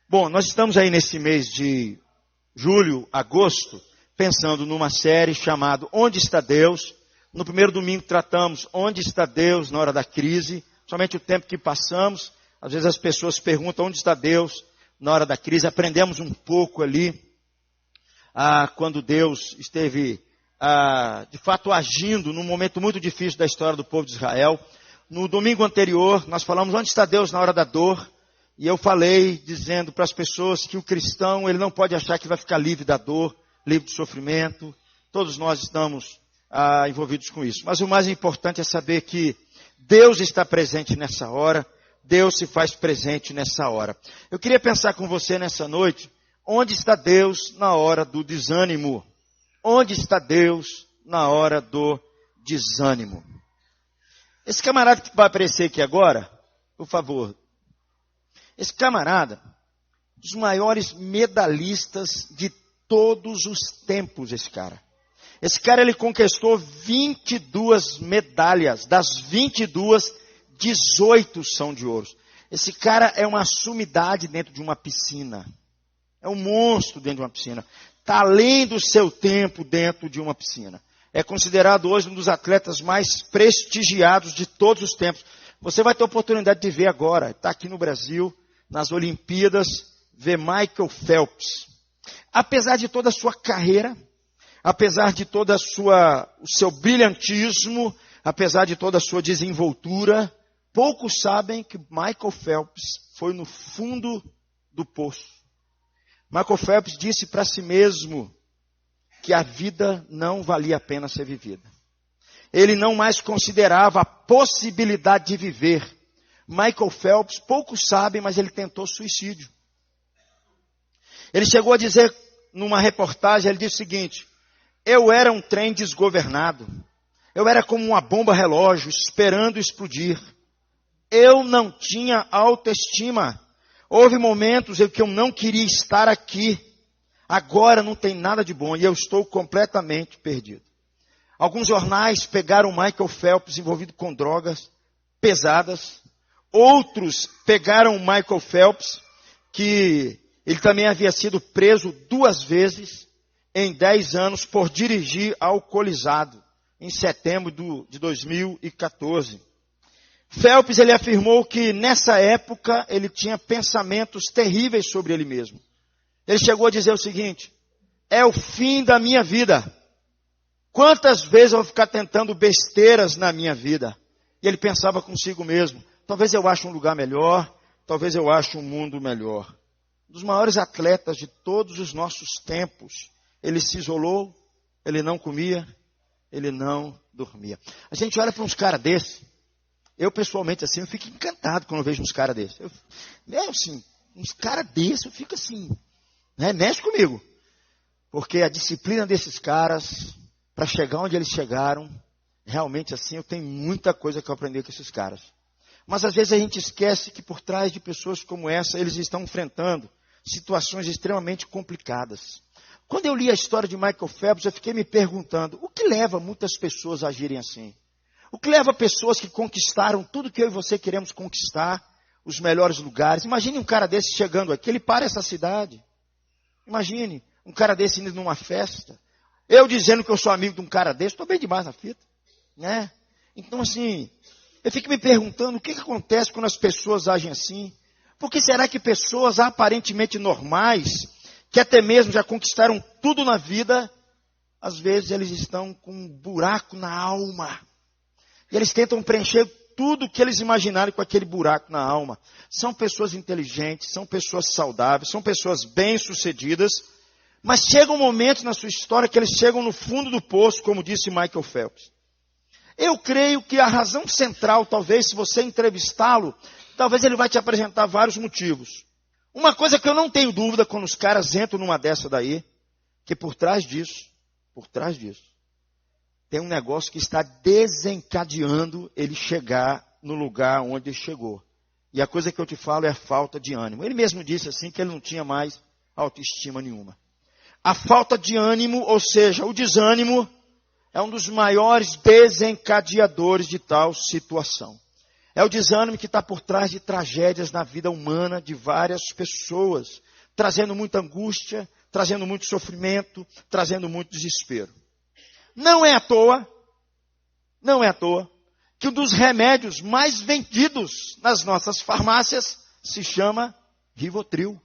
Bom, nós estamos aí nesse mês de julho, agosto, pensando numa série chamada Onde está Deus? No primeiro domingo tratamos Onde está Deus na hora da crise, somente o tempo que passamos. Às vezes as pessoas perguntam onde está Deus na hora da crise. Aprendemos um pouco ali, quando Deus esteve, de fato, agindo num momento muito difícil da história do povo de Israel. No domingo anterior, nós falamos onde está Deus na hora da dor. E eu falei dizendo para as pessoas que o cristão, ele não pode achar que vai ficar livre da dor, livre do sofrimento. Todos nós estamos envolvidos com isso. Mas o mais importante é saber que Deus está presente nessa hora. Deus se faz presente nessa hora. Eu queria pensar com você nessa noite, onde está Deus na hora do desânimo? Onde está Deus na hora do desânimo? Esse camarada que vai aparecer aqui agora, por favor. Esse camarada, dos maiores medalhistas de todos os tempos, esse cara. Esse cara, ele conquistou 22 medalhas. Das 22, 18 são de ouro. Esse cara é uma sumidade dentro de uma piscina. É um monstro dentro de uma piscina. Está além do seu tempo dentro de uma piscina. É considerado hoje um dos atletas mais prestigiados de todos os tempos. Você vai ter a oportunidade de ver agora. Está aqui no Brasil, nas Olimpíadas, ver Michael Phelps. Apesar de toda a sua carreira, apesar de todo o seu brilhantismo, apesar de toda a sua desenvoltura, poucos sabem que Michael Phelps foi no fundo do poço. Michael Phelps disse para si mesmo que a vida não valia a pena ser vivida. Ele não mais considerava a possibilidade de viver. Michael Phelps, poucos sabem, mas ele tentou suicídio. Ele chegou a dizer, numa reportagem, ele disse o seguinte: eu era um trem desgovernado. Eu era como uma bomba relógio, esperando explodir. Eu não tinha autoestima. Houve momentos em que eu não queria estar aqui. Agora não tem nada de bom e eu estou completamente perdido. Alguns jornais pegaram Michael Phelps envolvido com drogas pesadas. Outros pegaram o Michael Phelps, que ele também havia sido preso 2 vezes em 10 anos por dirigir alcoolizado, em setembro de 2014. Phelps, ele afirmou que nessa época ele tinha pensamentos terríveis sobre ele mesmo. Ele chegou a dizer o seguinte: é o fim da minha vida. Quantas vezes eu vou ficar tentando besteiras na minha vida? E ele pensava consigo mesmo: talvez eu ache um lugar melhor, talvez eu ache um mundo melhor. Um dos maiores atletas de todos os nossos tempos. Ele se isolou, ele não comia, ele não dormia. A gente olha para uns caras desses. Eu pessoalmente assim, eu fico encantado quando eu vejo uns caras desses. Uns caras desses, eu fico assim, né? Mexe comigo. Porque a disciplina desses caras, para chegar onde eles chegaram, realmente assim, eu tenho muita coisa que eu aprendi com esses caras. Mas às vezes a gente esquece que por trás de pessoas como essa, eles estão enfrentando situações extremamente complicadas. Quando eu li a história de Michael Phelps, eu fiquei me perguntando, o que leva muitas pessoas a agirem assim? O que leva pessoas que conquistaram tudo que eu e você queremos conquistar, os melhores lugares? Imagine um cara desse chegando aqui, ele para essa cidade. Imagine um cara desse indo numa festa. Eu dizendo que eu sou amigo de um cara desse, estou bem demais na fita, né? Então assim, eu fico me perguntando o que acontece quando as pessoas agem assim. Por que será que pessoas aparentemente normais, que até mesmo já conquistaram tudo na vida, às vezes eles estão com um buraco na alma. E eles tentam preencher tudo o que eles imaginarem com aquele buraco na alma. São pessoas inteligentes, são pessoas saudáveis, são pessoas bem-sucedidas, mas chega um momento na sua história que eles chegam no fundo do poço, como disse Michael Phelps. Eu creio que a razão central, talvez, se você entrevistá-lo, talvez ele vai te apresentar vários motivos. Uma coisa que eu não tenho dúvida quando os caras entram numa dessa daí, que por trás disso, tem um negócio que está desencadeando ele chegar no lugar onde ele chegou. E a coisa que eu te falo é a falta de ânimo. Ele mesmo disse assim que ele não tinha mais autoestima nenhuma. A falta de ânimo, ou seja, o desânimo, é um dos maiores desencadeadores de tal situação. É o desânimo que está por trás de tragédias na vida humana de várias pessoas, trazendo muita angústia, trazendo muito sofrimento, trazendo muito desespero. Não é à toa que um dos remédios mais vendidos nas nossas farmácias se chama Rivotril.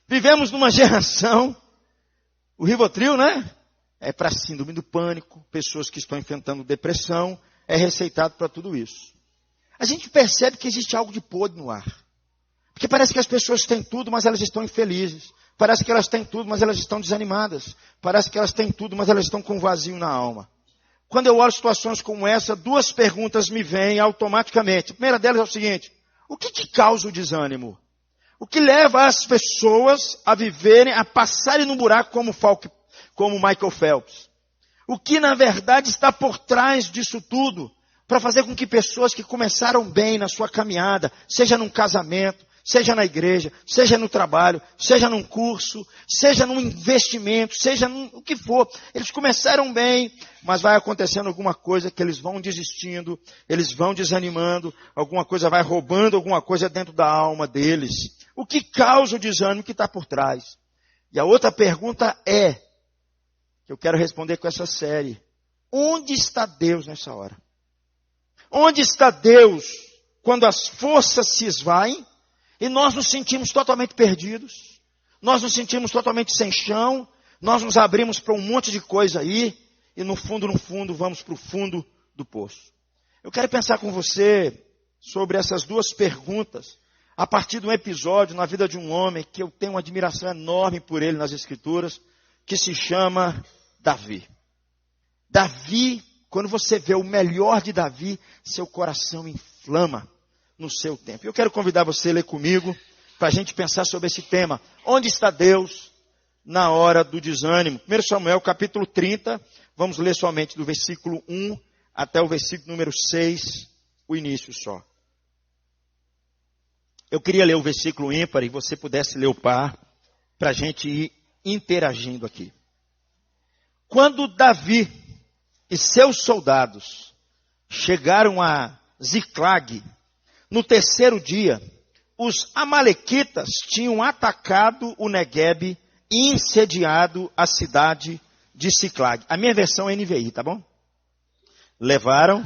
Vivemos numa geração, o Rivotril, né? É para síndrome do pânico, pessoas que estão enfrentando depressão, é receitado para tudo isso. A gente percebe que existe algo de podre no ar. Porque parece que as pessoas têm tudo, mas elas estão infelizes. Parece que elas têm tudo, mas elas estão desanimadas. Parece que elas têm tudo, mas elas estão com um vazio na alma. Quando eu olho situações como essa, duas perguntas me vêm automaticamente. A primeira delas é o seguinte: o que causa o desânimo? O que leva as pessoas a viverem, a passarem no buraco como Michael Phelps? O que na verdade está por trás disso tudo? Para fazer com que pessoas que começaram bem na sua caminhada, seja num casamento, seja na igreja, seja no trabalho, seja num curso, seja num investimento, seja o que for. Eles começaram bem, mas vai acontecendo alguma coisa que eles vão desistindo, eles vão desanimando, alguma coisa vai roubando alguma coisa dentro da alma deles. O que causa o desânimo que está por trás? E a outra pergunta é, que eu quero responder com essa série: onde está Deus nessa hora? Onde está Deus quando as forças se esvaem? E nós nos sentimos totalmente perdidos, nós nos sentimos totalmente sem chão, nós nos abrimos para um monte de coisa aí, e no fundo, vamos para o fundo do poço. Eu quero pensar com você sobre essas duas perguntas, a partir de um episódio na vida de um homem, que eu tenho uma admiração enorme por ele nas Escrituras, que se chama Davi. Davi, quando você vê o melhor de Davi, seu coração inflama no seu tempo. Eu quero convidar você a ler comigo, para a gente pensar sobre esse tema. Onde está Deus na hora do desânimo? 1 Samuel capítulo 30, vamos ler somente do versículo 1 até o versículo número 6, o início só. Eu queria ler o versículo ímpar e você pudesse ler o par, para a gente ir interagindo aqui. Quando Davi e seus soldados chegaram a Ziclag, no terceiro dia, os amalequitas tinham atacado o Neguebe e incendiado a cidade de Ziclag. A minha versão é NVI, tá bom? Levaram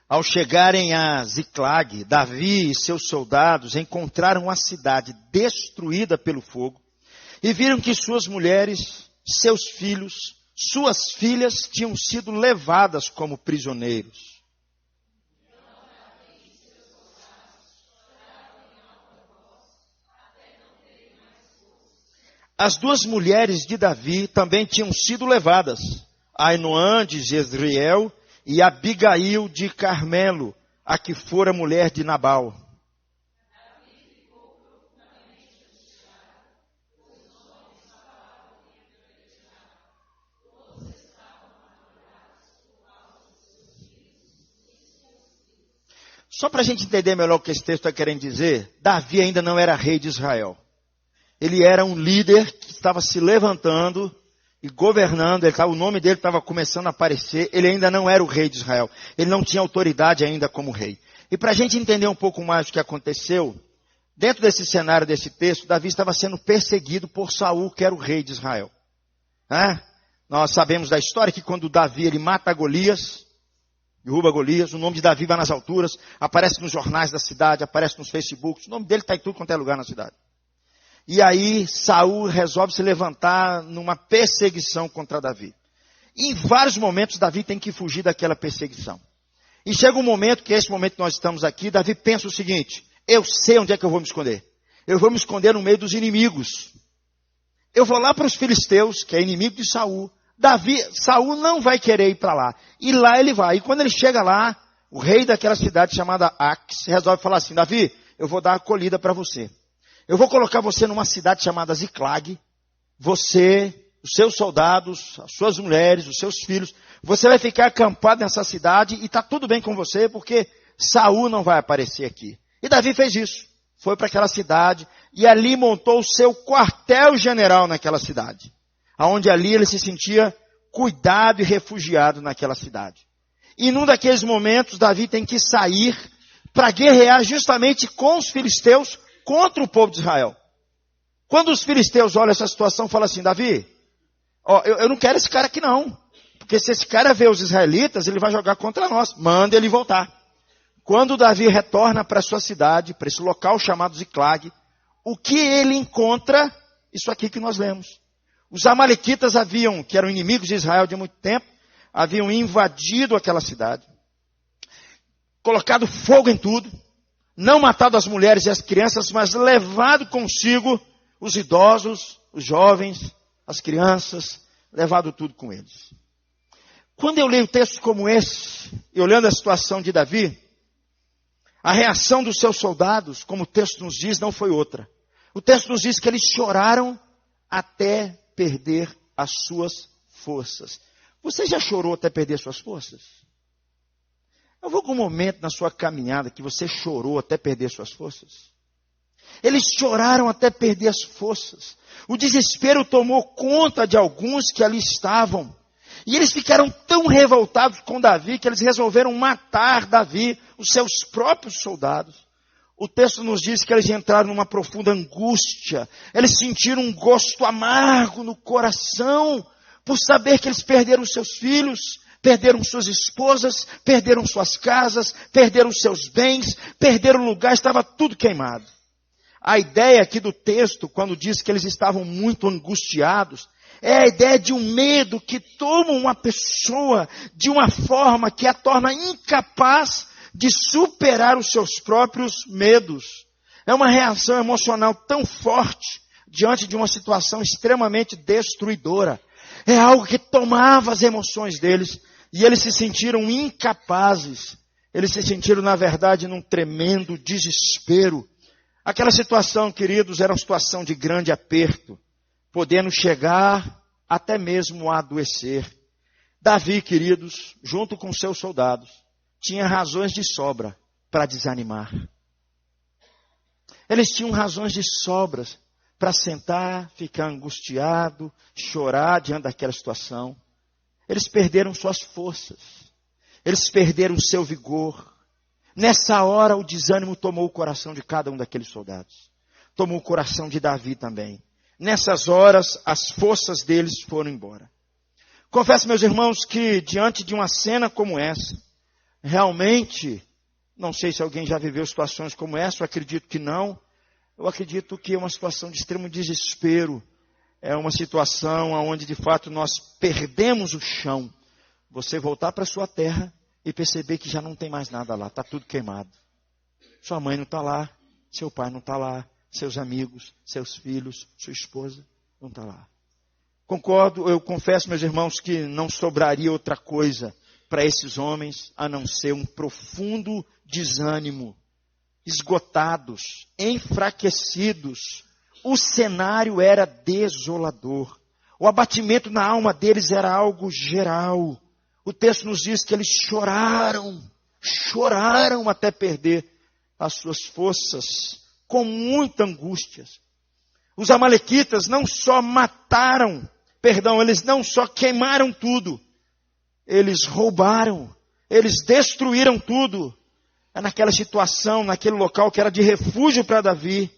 Ao chegarem a Ziclag, Davi e seus soldados encontraram a cidade destruída pelo fogo e viram que suas mulheres, seus filhos, suas filhas tinham sido levadas como prisioneiros. As duas mulheres de Davi também tinham sido levadas, Ainoã de Jezreel e Abigail de Carmelo, a que fora mulher de Nabal. Só para a gente entender melhor o que esse texto está querendo dizer, Davi ainda não era rei de Israel. Ele era um líder que estava se levantando e governando, o nome dele estava começando a aparecer, ele ainda não era o rei de Israel, ele não tinha autoridade ainda como rei. E para a gente entender um pouco mais o que aconteceu, dentro desse cenário desse texto, Davi estava sendo perseguido por Saul, que era o rei de Israel. Nós sabemos da história que quando Davi ele mata Golias, derruba Golias, o nome de Davi vai nas alturas, aparece nos jornais da cidade, aparece nos Facebooks, o nome dele está em tudo quanto é lugar na cidade. E aí Saul resolve se levantar numa perseguição contra Davi. E em vários momentos Davi tem que fugir daquela perseguição. E chega um momento, que é esse momento que nós estamos aqui, Davi pensa o seguinte: eu sei onde é que eu vou me esconder. Eu vou me esconder no meio dos inimigos. Eu vou lá para os filisteus, que é inimigo de Saul. Saul não vai querer ir para lá. E lá ele vai. E quando ele chega lá, o rei daquela cidade chamada Ax resolve falar assim: Davi, eu vou dar acolhida para você. Eu vou colocar você numa cidade chamada Ziclag. Você, os seus soldados, as suas mulheres, os seus filhos. Você vai ficar acampado nessa cidade e está tudo bem com você, porque Saul não vai aparecer aqui. E Davi fez isso. Foi para aquela cidade e ali montou o seu quartel-general naquela cidade. Onde ali ele se sentia cuidado e refugiado naquela cidade. E num daqueles momentos, Davi tem que sair para guerrear justamente com os filisteus contra o povo de Israel. Quando os filisteus olham essa situação, falam assim, Davi, eu não quero esse cara aqui não. Porque se esse cara vê os israelitas, ele vai jogar contra nós. Manda ele voltar. Quando Davi retorna para sua cidade, para esse local chamado Ziclag, o que ele encontra? Isso aqui que nós lemos. Os amalequitas que eram inimigos de Israel de muito tempo, haviam invadido aquela cidade, colocado fogo em tudo, não matado as mulheres e as crianças, mas levado consigo os idosos, os jovens, as crianças, levado tudo com eles. Quando eu leio textos como esse, e olhando a situação de Davi, a reação dos seus soldados, como o texto nos diz, não foi outra. O texto nos diz que eles choraram até perder as suas forças. Você já chorou até perder suas forças? Houve algum momento na sua caminhada que você chorou até perder suas forças? Eles choraram até perder as forças. O desespero tomou conta de alguns que ali estavam. E eles ficaram tão revoltados com Davi que eles resolveram matar Davi, os seus próprios soldados. O texto nos diz que eles entraram numa profunda angústia. Eles sentiram um gosto amargo no coração por saber que eles perderam seus filhos, perderam suas esposas, perderam suas casas, perderam seus bens, perderam o lugar, estava tudo queimado. A ideia aqui do texto, quando diz que eles estavam muito angustiados, é a ideia de um medo que toma uma pessoa de uma forma que a torna incapaz de superar os seus próprios medos. É uma reação emocional tão forte diante de uma situação extremamente destruidora. É algo que tomava as emoções deles e eles se sentiram incapazes. Eles se sentiram, na verdade, num tremendo desespero. Aquela situação, queridos, era uma situação de grande aperto, podendo chegar até mesmo a adoecer. Davi, queridos, junto com seus soldados, tinha razões de sobra para desanimar. Eles tinham razões de sobras para sentar, ficar angustiado, chorar diante daquela situação. Eles perderam suas forças. Eles perderam o seu vigor. Nessa hora o desânimo tomou o coração de cada um daqueles soldados. Tomou o coração de Davi também. Nessas horas as forças deles foram embora. Confesso, meus irmãos, que diante de uma cena como essa, realmente, não sei se alguém já viveu situações como essa, eu acredito que não. Eu acredito que é uma situação de extremo desespero. É uma situação onde, de fato, nós perdemos o chão. Você voltar para a sua terra e perceber que já não tem mais nada lá, está tudo queimado. Sua mãe não está lá, seu pai não está lá, seus amigos, seus filhos, sua esposa não está lá. Concordo, eu confesso, meus irmãos, que não sobraria outra coisa para esses homens a não ser um profundo desânimo, esgotados, enfraquecidos. O cenário era desolador. O abatimento na alma deles era algo geral. O texto nos diz que eles choraram até perder as suas forças, com muita angústia. Os amalequitas não só eles não só queimaram tudo, eles roubaram, eles destruíram tudo. É naquela situação, naquele local que era de refúgio para Davi,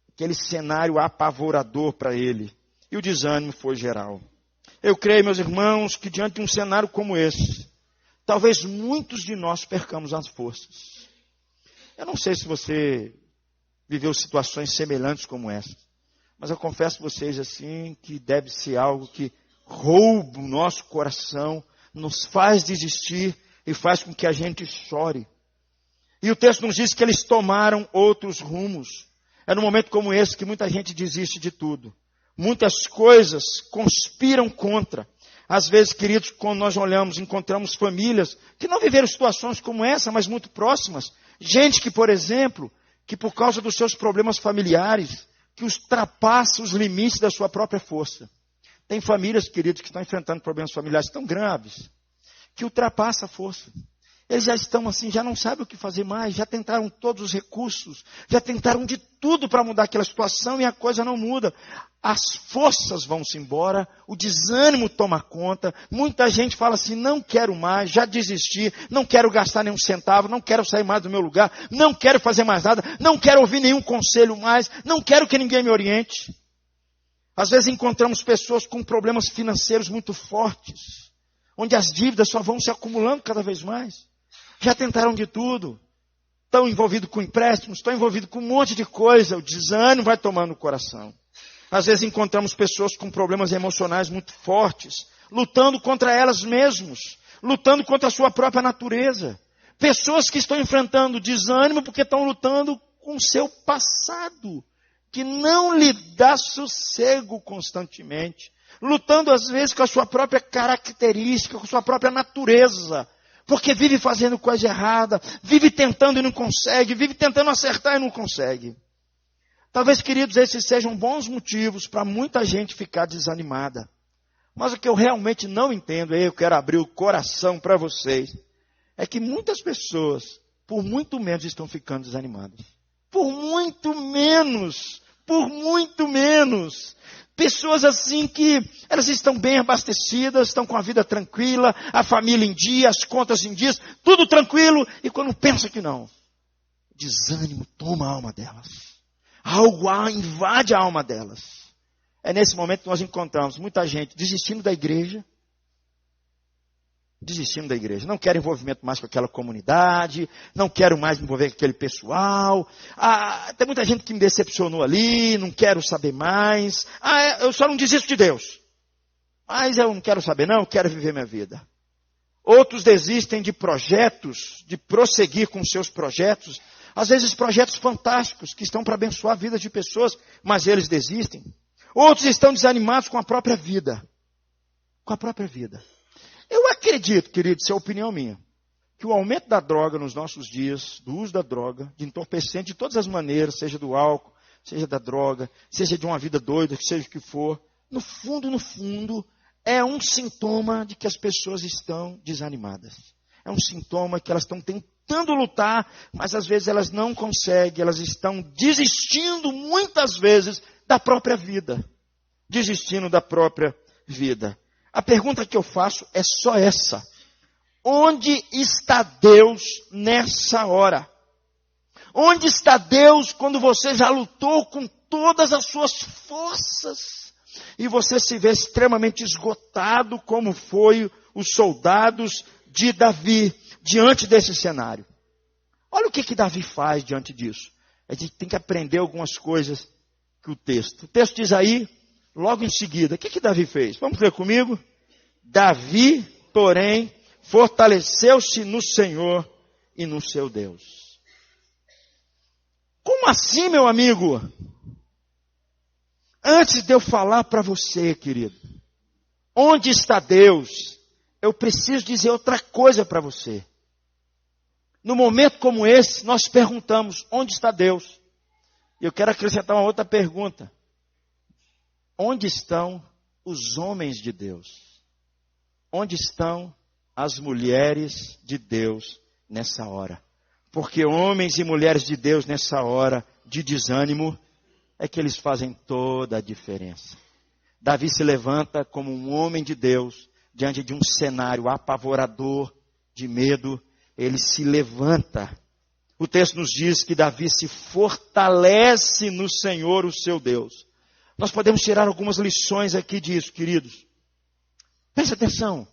aquele cenário apavorador para ele. E o desânimo foi geral. Eu creio, meus irmãos, que diante de um cenário como esse, talvez muitos de nós percamos as forças. Eu não sei se você viveu situações semelhantes como essa, mas eu confesso a vocês assim que deve ser algo que rouba o nosso coração, nos faz desistir e faz com que a gente chore. E o texto nos diz que eles tomaram outros rumos. É num momento como esse que muita gente desiste de tudo. Muitas coisas conspiram contra. Às vezes, queridos, quando nós olhamos, encontramos famílias que não viveram situações como essa, mas muito próximas. Gente que, por exemplo, que por causa dos seus problemas familiares, que ultrapassa os limites da sua própria força. Tem famílias, queridos, que estão enfrentando problemas familiares tão graves, que ultrapassa a força. Eles já estão assim, já não sabem o que fazer mais, já tentaram todos os recursos, já tentaram de tudo para mudar aquela situação e a coisa não muda. As forças vão-se embora, o desânimo toma conta, muita gente fala assim, não quero mais, já desisti, não quero gastar nenhum centavo, não quero sair mais do meu lugar, não quero fazer mais nada, não quero ouvir nenhum conselho mais, não quero que ninguém me oriente. Às vezes encontramos pessoas com problemas financeiros muito fortes, onde as dívidas só vão se acumulando cada vez mais. Já tentaram de tudo, estão envolvidos com empréstimos, estão envolvidos com um monte de coisa, o desânimo vai tomando o coração. Às vezes encontramos pessoas com problemas emocionais muito fortes, lutando contra elas mesmas, lutando contra a sua própria natureza. Pessoas que estão enfrentando desânimo porque estão lutando com o seu passado, que não lhe dá sossego constantemente, lutando às vezes com a sua própria característica, com a sua própria natureza, porque vive fazendo coisa errada, vive tentando e não consegue, vive tentando acertar e não consegue. Talvez, queridos, esses sejam bons motivos para muita gente ficar desanimada. Mas o que eu realmente não entendo, e eu quero abrir o coração para vocês, é que muitas pessoas, por muito menos, estão ficando desanimadas. Por muito menos. Pessoas assim que elas estão bem abastecidas, estão com a vida tranquila, a família em dia, as contas em dias, tudo tranquilo. E quando pensa que não, desânimo toma a alma delas. Algo invade a alma delas. É nesse momento que nós encontramos muita gente desistindo da igreja. Não quero envolvimento mais com aquela comunidade, não quero mais me envolver com aquele pessoal. Tem muita gente que me decepcionou ali, não quero saber mais. Eu só não desisto de Deus. Mas eu não quero saber não, eu quero viver minha vida. Outros desistem de projetos, de prosseguir com seus projetos. Às vezes projetos fantásticos que estão para abençoar a vida de pessoas, mas eles desistem. Outros estão desanimados com a própria vida. Eu acredito, querido, isso é opinião minha, que o aumento da droga nos nossos dias, do uso da droga, de entorpecente de todas as maneiras, seja do álcool, seja da droga, seja de uma vida doida, seja o que for, no fundo, é um sintoma de que as pessoas estão desanimadas. É um sintoma que elas estão tentando lutar, mas às vezes elas não conseguem, elas estão desistindo muitas vezes da própria vida. A pergunta que eu faço é só essa. Onde está Deus nessa hora? Onde está Deus quando você já lutou com todas as suas forças? E você se vê extremamente esgotado, como foi os soldados de Davi, diante desse cenário. Olha o que Davi faz diante disso. A gente tem que aprender algumas coisas que o texto diz aí, logo em seguida. O que Davi fez? Vamos ler comigo? Davi, porém, fortaleceu-se no Senhor e no seu Deus. Como assim, meu amigo? Antes de eu falar para você, querido, onde está Deus? Eu preciso dizer outra coisa para você. No momento como esse, nós perguntamos, onde está Deus? E eu quero acrescentar uma outra pergunta. Onde estão os homens de Deus? Onde estão as mulheres de Deus nessa hora? Porque homens e mulheres de Deus nessa hora de desânimo, é que eles fazem toda a diferença. Davi se levanta como um homem de Deus, diante de um cenário apavorador, de medo, ele se levanta. O texto nos diz que Davi se fortalece no Senhor, o seu Deus. Nós podemos tirar algumas lições aqui disso, queridos. Presta atenção.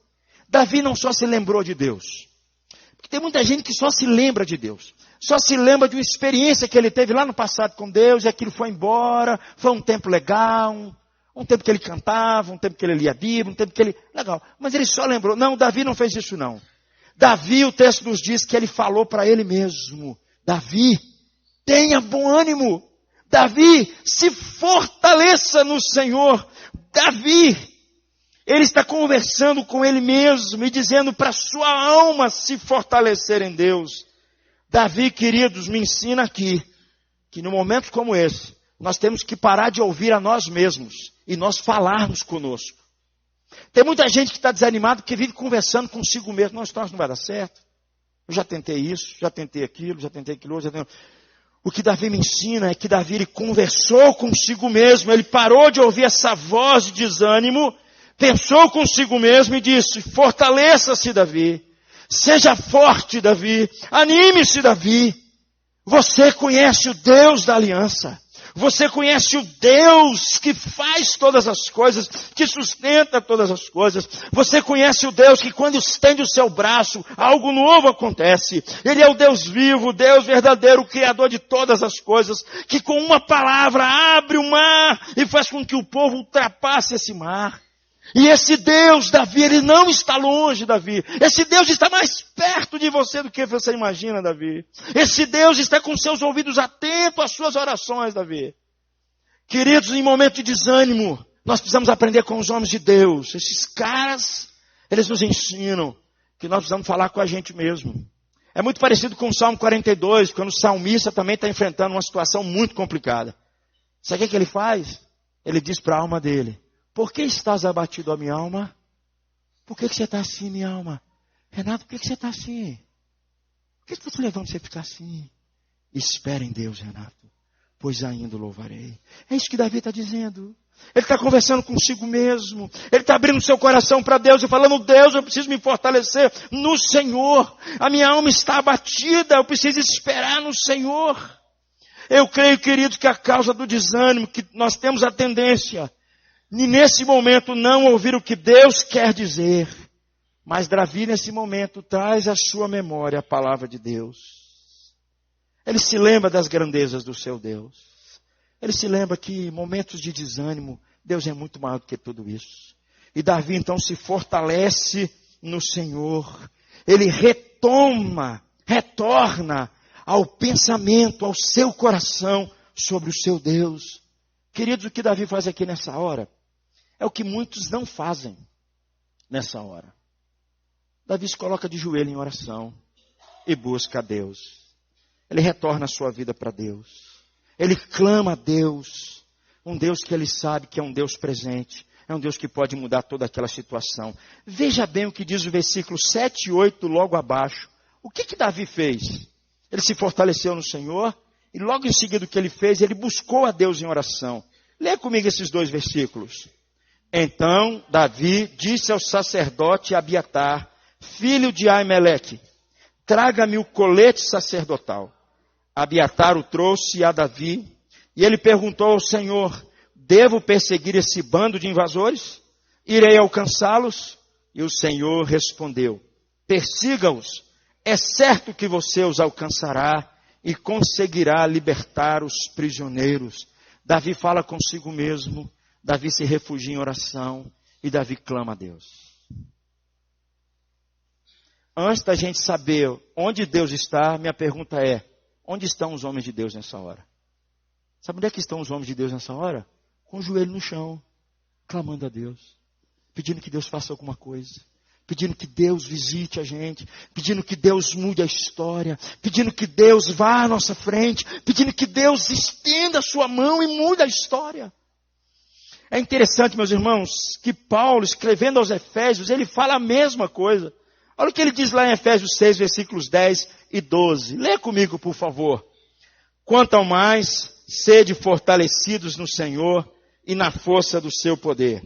Davi não só se lembrou de Deus. Porque tem muita gente que só se lembra de Deus. Só se lembra de uma experiência que ele teve lá no passado com Deus, e aquilo foi embora, foi um tempo legal, um tempo que ele cantava, um tempo que ele lia a Bíblia, um tempo que ele... Legal. Mas ele só lembrou. Não, Davi não fez isso não. Davi, o texto nos diz que ele falou para ele mesmo. Davi, tenha bom ânimo. Davi, se fortaleça no Senhor. Davi, ele está conversando com ele mesmo e dizendo para sua alma se fortalecer em Deus. Davi, queridos, me ensina aqui que no momento como esse, nós temos que parar de ouvir a nós mesmos e nós falarmos conosco. Tem muita gente que está desanimada porque vive conversando consigo mesmo. Não vai dar certo. Eu já tentei isso, já tentei aquilo outro. O que Davi me ensina é que Davi ele conversou consigo mesmo. Ele parou de ouvir essa voz de desânimo, pensou consigo mesmo e disse: fortaleça-se, Davi. Seja forte, Davi. Anime-se, Davi. Você conhece o Deus da aliança. Você conhece o Deus que faz todas as coisas, que sustenta todas as coisas. Você conhece o Deus que quando estende o seu braço, algo novo acontece. Ele é o Deus vivo, o Deus verdadeiro, o Criador de todas as coisas, que com uma palavra abre o mar e faz com que o povo ultrapasse esse mar. E esse Deus, Davi, ele não está longe, Davi. Esse Deus está mais perto de você do que você imagina, Davi. Esse Deus está com seus ouvidos atentos às suas orações, Davi. Queridos, em momento de desânimo, nós precisamos aprender com os homens de Deus. Esses caras, eles nos ensinam que nós precisamos falar com a gente mesmo. É muito parecido com o Salmo 42, quando o salmista também está enfrentando uma situação muito complicada. Sabe o que ele faz? Ele diz para a alma dele: por que estás abatido, a minha alma? Por que você está assim, minha alma? Renato, por que você está assim? Por que está te levando você a ficar assim? Espera em Deus, Renato, pois ainda o louvarei. É isso que Davi está dizendo. Ele está conversando consigo mesmo. Ele está abrindo seu coração para Deus e falando: Deus, eu preciso me fortalecer no Senhor. A minha alma está abatida, eu preciso esperar no Senhor. Eu creio, querido, que a causa do desânimo, que nós temos a tendência e nesse momento não ouvir o que Deus quer dizer. Mas Davi nesse momento traz à sua memória a palavra de Deus. Ele se lembra das grandezas do seu Deus. Ele se lembra que em momentos de desânimo, Deus é muito maior do que tudo isso. E Davi então se fortalece no Senhor. Ele retorna ao pensamento, ao seu coração sobre o seu Deus. Queridos, o que Davi faz aqui nessa hora é o que muitos não fazem nessa hora. Davi se coloca de joelho em oração e busca a Deus. Ele retorna a sua vida para Deus. Ele clama a Deus, um Deus que ele sabe que é um Deus presente, é um Deus que pode mudar toda aquela situação. Veja bem o que diz o versículo 7 e 8 logo abaixo. O que Davi fez? Ele se fortaleceu no Senhor e logo em seguida o que ele fez? Ele buscou a Deus em oração. Leia comigo esses dois versículos. Então Davi disse ao sacerdote Abiatar, filho de Aimeleque: traga-me o colete sacerdotal. Abiatar o trouxe a Davi, e ele perguntou ao Senhor: devo perseguir esse bando de invasores? Irei alcançá-los? E o Senhor respondeu: persiga-os, é certo que você os alcançará e conseguirá libertar os prisioneiros. Davi fala consigo mesmo, Davi se refugia em oração e Davi clama a Deus. Antes da gente saber onde Deus está, minha pergunta é: onde estão os homens de Deus nessa hora? Sabe onde é que estão os homens de Deus nessa hora? Com o joelho no chão, clamando a Deus, pedindo que Deus faça alguma coisa, pedindo que Deus visite a gente, pedindo que Deus mude a história, pedindo que Deus vá à nossa frente, pedindo que Deus estenda a sua mão e mude a história. É interessante, meus irmãos, que Paulo, escrevendo aos Efésios, ele fala a mesma coisa. Olha o que ele diz lá em Efésios 6, versículos 10 e 12. Leia comigo, por favor. Quanto ao mais, sede fortalecidos no Senhor e na força do seu poder.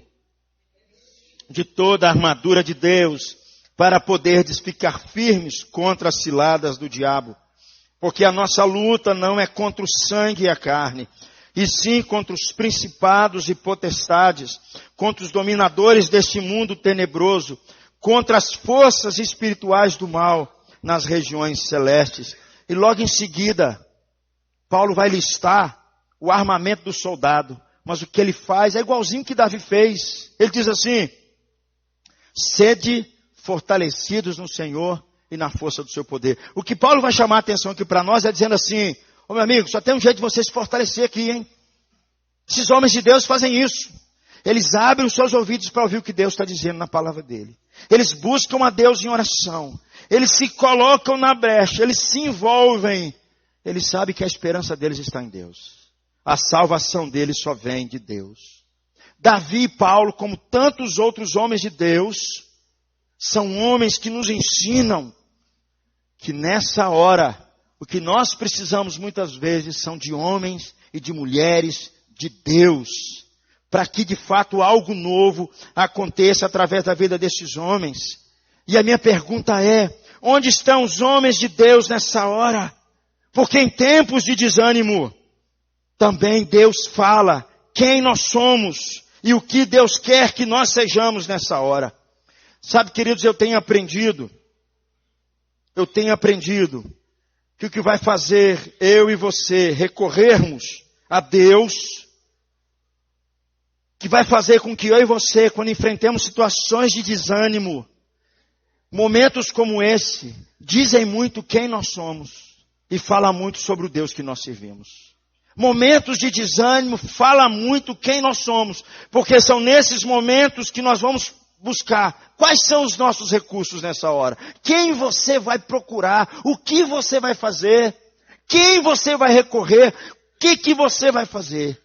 De toda a armadura de Deus, para poderdes ficar firmes contra as ciladas do diabo. Porque a nossa luta não é contra o sangue e a carne, e sim contra os principados e potestades, contra os dominadores deste mundo tenebroso, contra as forças espirituais do mal nas regiões celestes. E logo em seguida, Paulo vai listar o armamento do soldado, mas o que ele faz é igualzinho que Davi fez. Ele diz assim: sede fortalecidos no Senhor e na força do seu poder. O que Paulo vai chamar a atenção aqui para nós é dizendo assim: ô meu amigo, só tem um jeito de você se fortalecer aqui, hein? Esses homens de Deus fazem isso. Eles abrem os seus ouvidos para ouvir o que Deus está dizendo na palavra dele. Eles buscam a Deus em oração. Eles se colocam na brecha. Eles se envolvem. Eles sabem que a esperança deles está em Deus. A salvação deles só vem de Deus. Davi e Paulo, como tantos outros homens de Deus, são homens que nos ensinam que nessa hora, o que nós precisamos muitas vezes são de homens e de mulheres de Deus, para que de fato algo novo aconteça através da vida desses homens. E a minha pergunta é, onde estão os homens de Deus nessa hora? Porque em tempos de desânimo, também Deus fala quem nós somos e o que Deus quer que nós sejamos nessa hora. Sabe, queridos, eu tenho aprendido que o que vai fazer eu e você recorrermos a Deus, que vai fazer com que eu e você, quando enfrentemos situações de desânimo, momentos como esse, dizem muito quem nós somos e fala muito sobre o Deus que nós servimos. Momentos de desânimo fala muito quem nós somos, porque são nesses momentos que nós vamos buscar quais são os nossos recursos nessa hora. Quem você vai procurar, o que você vai fazer, quem você vai recorrer, o que você vai fazer.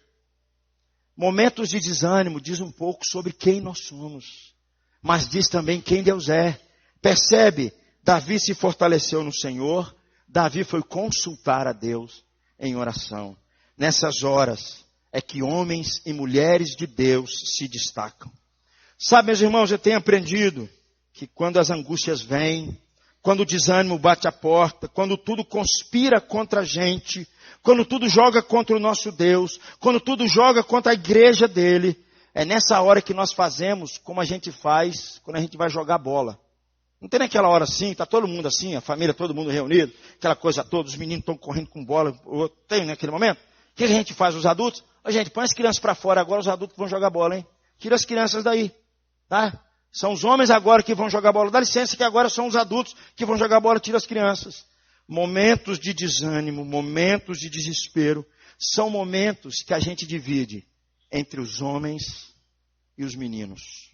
Momentos de desânimo diz um pouco sobre quem nós somos, mas diz também quem Deus é. Percebe? Davi se fortaleceu no Senhor, Davi foi consultar a Deus em oração. Nessas horas é que homens e mulheres de Deus se destacam. Sabe, meus irmãos, eu tenho aprendido que quando as angústias vêm, quando o desânimo bate a porta, quando tudo conspira contra a gente, quando tudo joga contra o nosso Deus, quando tudo joga contra a igreja dele, é nessa hora que nós fazemos como a gente faz quando a gente vai jogar bola. Não tem naquela hora assim, está todo mundo assim, a família, todo mundo reunido, aquela coisa toda, os meninos estão correndo com bola, tem naquele momento? O que a gente faz, os adultos? A gente põe as crianças para fora, agora os adultos vão jogar bola, hein? Tira as crianças daí, tá? São os homens agora que vão jogar bola. Dá licença que agora são os adultos que vão jogar bola, tira as crianças. Momentos de desânimo, momentos de desespero, são momentos que a gente divide entre os homens e os meninos.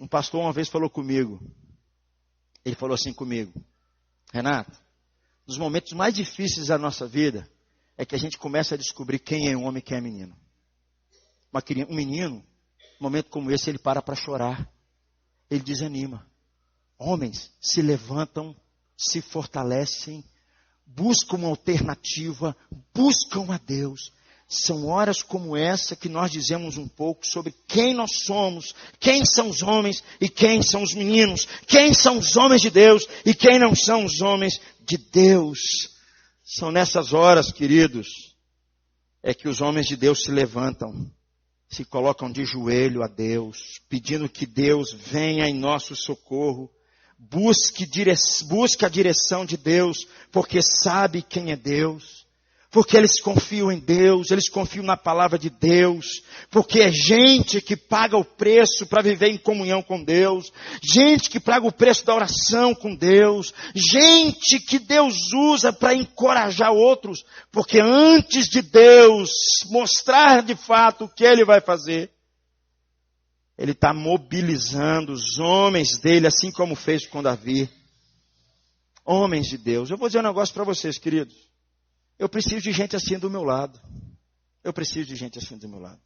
Um pastor uma vez falou comigo, ele falou assim comigo, Renato, nos momentos mais difíceis da nossa vida, é que a gente começa a descobrir quem é homem e quem é menino. Um menino, num momento como esse, ele para chorar. Ele desanima. Homens se levantam, se fortalecem, buscam uma alternativa, buscam a Deus. São horas como essa que nós dizemos um pouco sobre quem nós somos, quem são os homens e quem são os meninos, quem são os homens de Deus e quem não são os homens de Deus. São nessas horas, queridos, é que os homens de Deus se levantam, se colocam de joelho a Deus, pedindo que Deus venha em nosso socorro, busque a direção de Deus, porque sabe quem é Deus, porque eles confiam em Deus, eles confiam na palavra de Deus, porque é gente que paga o preço para viver em comunhão com Deus, gente que paga o preço da oração com Deus, gente que Deus usa para encorajar outros, porque antes de Deus mostrar de fato o que Ele vai fazer, Ele está mobilizando os homens dele, assim como fez com Davi. Homens de Deus. Eu vou dizer um negócio para vocês, queridos. Eu preciso de gente assim do meu lado. Eu preciso de gente assim do meu lado.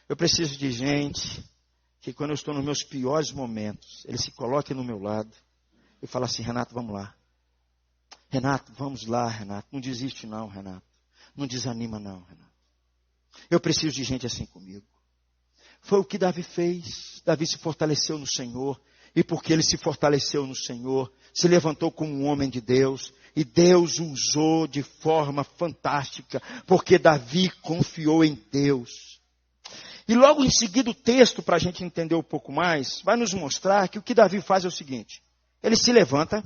Eu preciso de gente que quando eu estou nos meus piores momentos, ele se coloque no meu lado e fala assim, Renato, vamos lá. Renato, vamos lá, Renato. Não desiste não, Renato. Não desanima não, Renato. Eu preciso de gente assim comigo. Foi o que Davi fez. Davi se fortaleceu no Senhor. E porque ele se fortaleceu no Senhor, se levantou como um homem de Deus. E Deus usou de forma fantástica, porque Davi confiou em Deus. E logo em seguida o texto, para a gente entender um pouco mais, vai nos mostrar que o que Davi faz é o seguinte. Ele se levanta,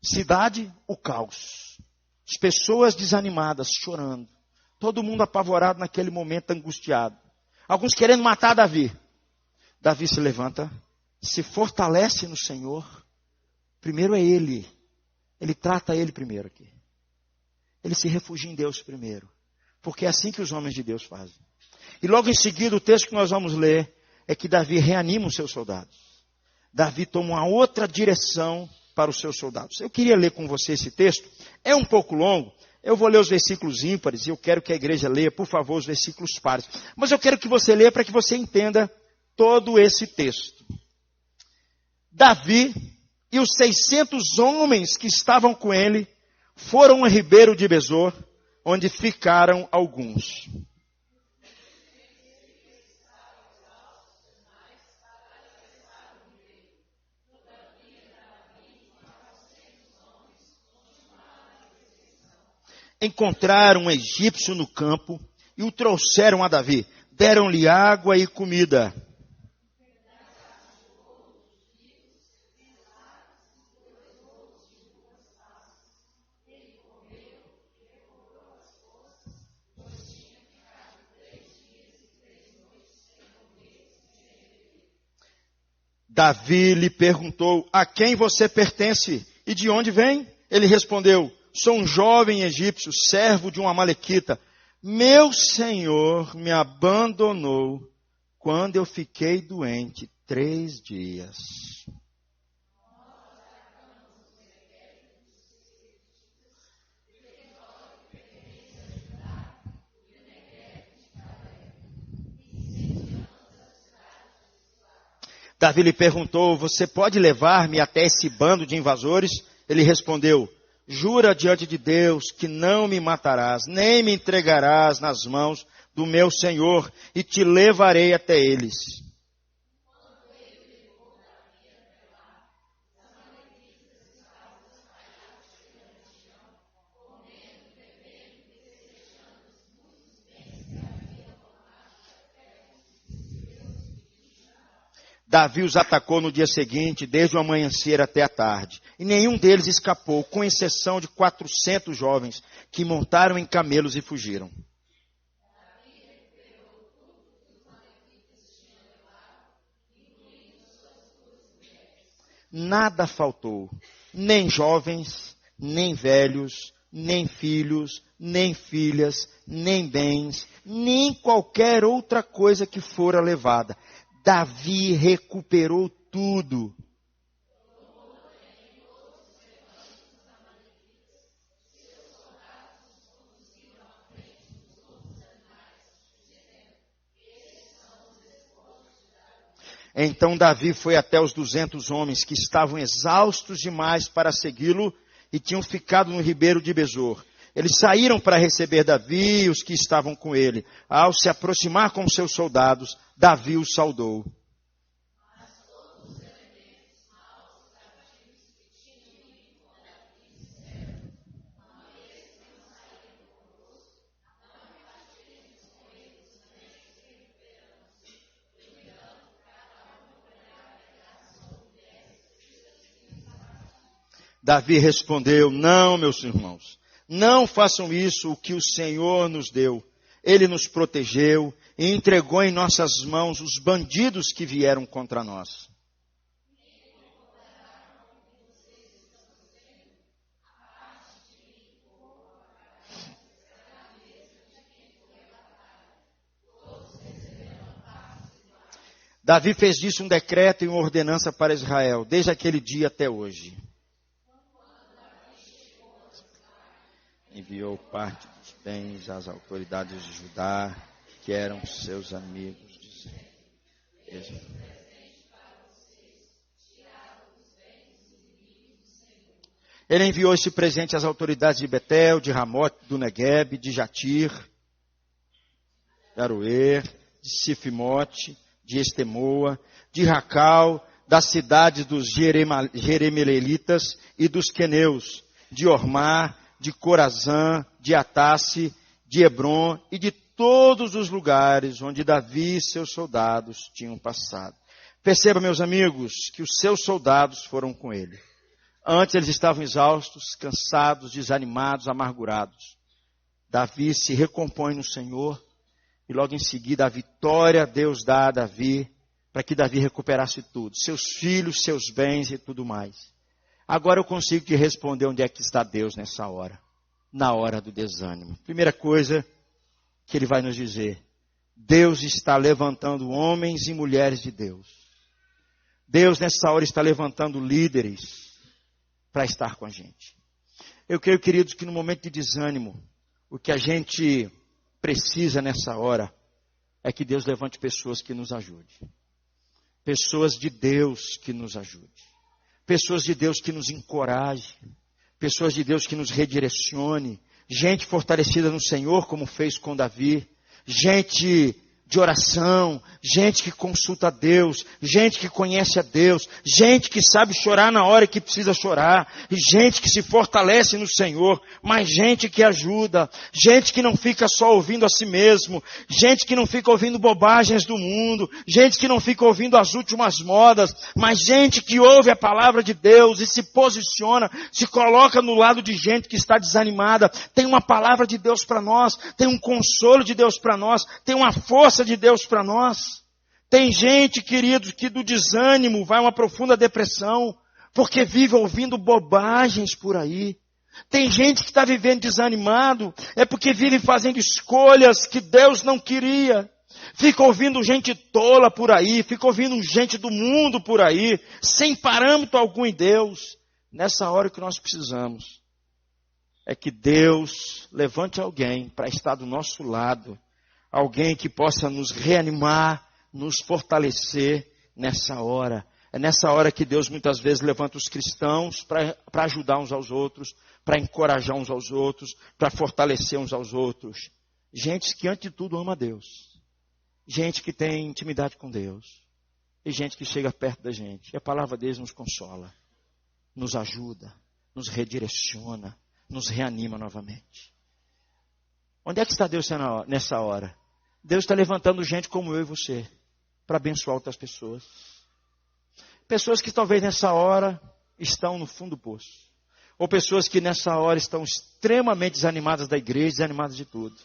cidade, o caos. As pessoas desanimadas, chorando. Todo mundo apavorado naquele momento, angustiado. Alguns querendo matar Davi. Davi se levanta, se fortalece no Senhor. Primeiro é ele. Ele trata ele primeiro aqui. Ele se refugia em Deus primeiro. Porque é assim que os homens de Deus fazem. E logo em seguida, o texto que nós vamos ler é que Davi reanima os seus soldados. Davi toma uma outra direção para os seus soldados. Eu queria ler com você esse texto. É um pouco longo. Eu vou ler os versículos ímpares e eu quero que a igreja leia, por favor, os versículos pares. Mas eu quero que você leia para que você entenda todo esse texto. Davi e os 600 homens que estavam com ele foram a ribeiro de Besor, onde ficaram alguns. Encontraram um egípcio no campo e o trouxeram a Davi. Deram-lhe água e comida. Davi lhe perguntou: a quem você pertence e de onde vem? Ele respondeu: sou um jovem egípcio, servo de um amalequita. Meu senhor me abandonou quando eu fiquei doente 3 dias. Davi lhe perguntou: você pode levar-me até esse bando de invasores? Ele respondeu: jura diante de Deus que não me matarás, nem me entregarás nas mãos do meu senhor, e te levarei até eles. Davi os atacou no dia seguinte, desde o amanhecer até a tarde. E nenhum deles escapou, com exceção de 400 jovens, que montaram em camelos e fugiram. Nada faltou, nem jovens, nem velhos, nem filhos, nem filhas, nem bens, nem qualquer outra coisa que fora levada. Davi recuperou tudo. Então Davi foi até os 200 homens que estavam exaustos demais para segui-lo e tinham ficado no ribeiro de Besor. Eles saíram para receber Davi e os que estavam com ele. Ao se aproximar com seus soldados, Davi os saudou. Davi respondeu: não, meus irmãos, não façam isso, o que o Senhor nos deu. Ele nos protegeu e entregou em nossas mãos os bandidos que vieram contra nós. Davi fez disso um decreto e uma ordenança para Israel, desde aquele dia até hoje. Enviou parte dos bens às autoridades de Judá, que eram seus amigos, dizendo: ele enviou esse presente às autoridades de Betel, de Ramote, do Neguebe, de Jatir, de Aroer, de Sifimote, de Estemoa, de Racal, das cidades dos Jeremelelitas e dos Queneus, de Ormá, de Corazã, de Atasse, de Hebron e de todos os lugares onde Davi e seus soldados tinham passado. Perceba, meus amigos, que os seus soldados foram com ele. Antes eles estavam exaustos, cansados, desanimados, amargurados. Davi se recompõe no Senhor e logo em seguida a vitória Deus dá a Davi para que Davi recuperasse tudo. Seus filhos, seus bens e tudo mais. Agora eu consigo te responder onde é que está Deus nessa hora. Na hora do desânimo. Primeira coisa que ele vai nos dizer: Deus está levantando homens e mulheres de Deus. Deus nessa hora está levantando líderes para estar com a gente. Eu creio, queridos, que no momento de desânimo, o que a gente precisa nessa hora é que Deus levante pessoas que nos ajudem. Pessoas de Deus que nos ajudem. pessoas de Deus que nos encorajem, pessoas de Deus que nos redirecione, gente fortalecida no Senhor, como fez com Davi, gente de oração, gente que consulta a Deus, gente que conhece a Deus, gente que sabe chorar na hora que precisa chorar, e gente que se fortalece no Senhor, mas gente que ajuda, gente que não fica só ouvindo a si mesmo, gente que não fica ouvindo bobagens do mundo, gente que não fica ouvindo as últimas modas, mas gente que ouve a palavra de Deus e se posiciona, se coloca no lado de gente que está desanimada, tem uma palavra de Deus para nós, tem um consolo de Deus para nós, tem uma força de Deus para nós. Tem gente, queridos, que do desânimo vai uma profunda depressão, porque vive ouvindo bobagens por aí. Tem gente que está vivendo desanimado, é porque vive fazendo escolhas que Deus não queria. Fica ouvindo gente tola por aí, fica ouvindo gente do mundo por aí, sem parâmetro algum em Deus. Nessa hora que nós precisamos é que Deus levante alguém para estar do nosso lado, alguém que possa nos reanimar, nos fortalecer nessa hora. É nessa hora que Deus muitas vezes levanta os cristãos para ajudar uns aos outros, para encorajar uns aos outros, para fortalecer uns aos outros. Gente que antes de tudo ama Deus. Gente que tem intimidade com Deus. E gente que chega perto da gente. E a palavra deles nos consola, nos ajuda, nos redireciona, nos reanima novamente. Onde é que está Deus nessa hora? Deus está levantando gente como eu e você, para abençoar outras pessoas. Pessoas que talvez nessa hora estão no fundo do poço. Ou pessoas que nessa hora estão extremamente desanimadas da igreja, desanimadas de tudo.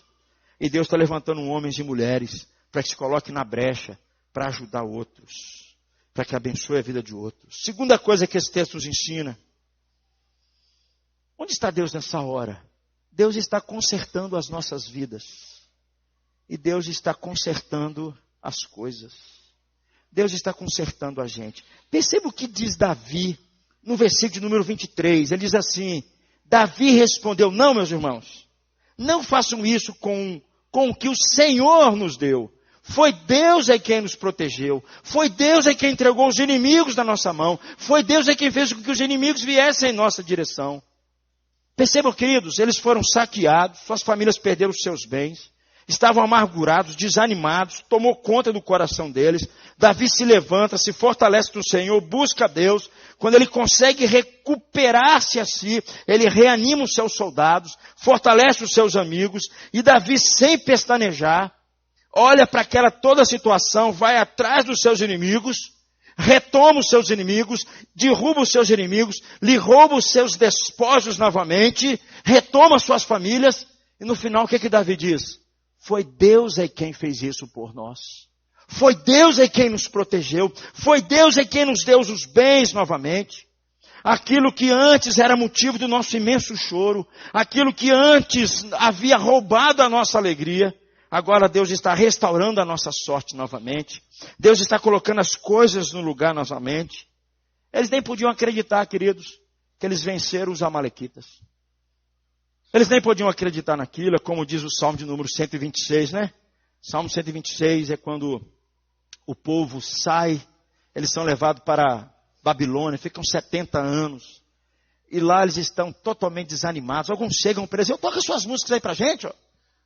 E Deus está levantando homens e mulheres para que se coloquem na brecha, para ajudar outros, para que abençoe a vida de outros. Segunda coisa que esse texto nos ensina. Onde está Deus nessa hora? Deus está consertando as nossas vidas. E Deus está consertando as coisas. Deus está consertando a gente. Perceba o que diz Davi no versículo de número 23. Ele diz assim: Davi respondeu: não, meus irmãos, não façam isso com o que o Senhor nos deu. Foi Deus quem nos protegeu. Foi Deus quem entregou os inimigos na nossa mão. Foi Deus quem fez com que os inimigos viessem em nossa direção. Percebam, queridos, eles foram saqueados, suas famílias perderam os seus bens. Estavam amargurados, desanimados, tomou conta do coração deles. Davi se levanta, se fortalece no Senhor, busca a Deus. Quando ele consegue recuperar-se a si, ele reanima os seus soldados, fortalece os seus amigos. E Davi, sem pestanejar, olha para aquela toda a situação, vai atrás dos seus inimigos, retoma os seus inimigos, derruba os seus inimigos, lhe rouba os seus despojos novamente, retoma suas famílias. E no final, o que Davi diz? Foi Deus quem fez isso por nós. Foi Deus quem nos protegeu. Foi Deus quem nos deu os bens novamente. Aquilo que antes era motivo do nosso imenso choro, aquilo que antes havia roubado a nossa alegria, agora Deus está restaurando a nossa sorte novamente. Deus está colocando as coisas no lugar novamente. Eles nem podiam acreditar, queridos, que eles venceram os amalequitas. Eles nem podiam acreditar naquilo, como diz o Salmo de número 126, né? Salmo 126 é quando o povo sai, eles são levados para Babilônia, ficam 70 anos. E lá eles estão totalmente desanimados. Alguns chegam para eles: toca suas músicas aí pra gente, ó.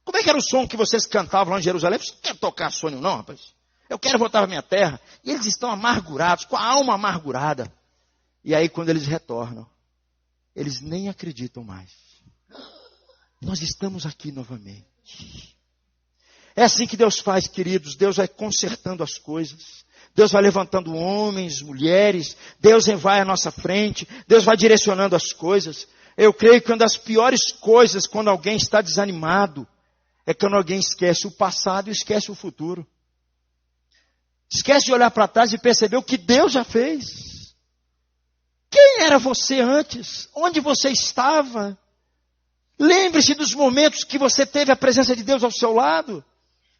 Como é que era o som que vocês cantavam lá em Jerusalém? Você não quer tocar sonho não, rapaz? Eu quero voltar para minha terra. E eles estão amargurados, com a alma amargurada. E aí quando eles retornam, eles nem acreditam mais. Nós estamos aqui novamente. É assim que Deus faz, queridos. Deus vai consertando as coisas. Deus vai levantando homens, mulheres. Deus vai à nossa frente. Deus vai direcionando as coisas. Eu creio que uma das piores coisas quando alguém está desanimado é quando alguém esquece o passado e esquece o futuro. Esquece de olhar para trás e perceber o que Deus já fez. Quem era você antes? Onde você estava? Lembre-se dos momentos que você teve a presença de Deus ao seu lado,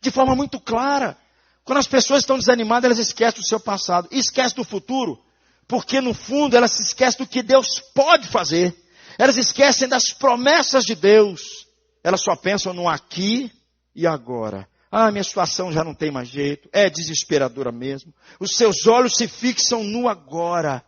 de forma muito clara. Quando as pessoas estão desanimadas, elas esquecem do seu passado e esquecem do futuro, porque no fundo elas se esquecem do que Deus pode fazer. Elas esquecem das promessas de Deus. Elas só pensam no aqui e agora. Minha situação já não tem mais jeito, é desesperadora mesmo. Os seus olhos se fixam no agora.